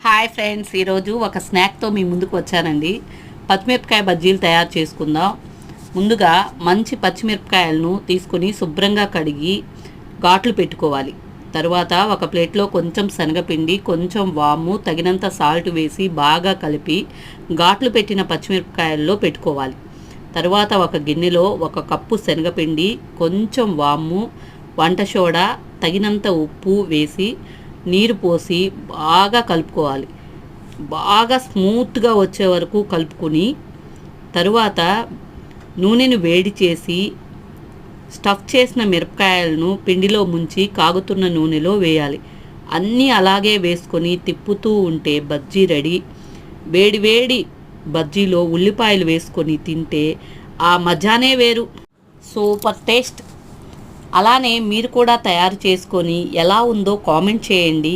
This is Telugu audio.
హాయ్ ఫ్రెండ్స్, ఈరోజు ఒక స్నాక్తో మీ ముందుకు వచ్చానండి. పచ్చిమిరపకాయ బజ్జీలు తయారు చేసుకుందాం. ముందుగా మంచి పచ్చిమిరపకాయలను తీసుకొని శుభ్రంగా కడిగి ఘాట్లు పెట్టుకోవాలి. తర్వాత ఒక ప్లేట్లో కొంచెం శనగపిండి, కొంచెం వాము, తగినంత సాల్ట్ వేసి బాగా కలిపి ఘాట్లు పెట్టిన పచ్చిమిరపకాయల్లో పెట్టుకోవాలి. తర్వాత ఒక గిన్నెలో 1 కప్పు శనగపిండి, కొంచెం వాము, వంట సోడా, తగినంత ఉప్పు వేసి నీరు పోసి బాగా కలుపుకోవాలి. బాగా స్మూత్గా వచ్చే వరకు కలుపుకొని తరువాత నూనెను వేడి చేసి స్టఫ్ చేసిన మిరపకాయలను పిండిలో ముంచి కాగుతున్న నూనెలో వేయాలి. అన్నీ అలాగే వేసుకొని తిప్పుతూ ఉంటే బజ్జీ రెడీ. వేడి వేడి బజ్జీలో ఉల్లిపాయలు వేసుకొని తింటే ఆ మజానే వేరు. Super taste. అలానే మీరు కూడా తయారు చేసుకొని ఎలా ఉందో కామెంట్ చేయండి.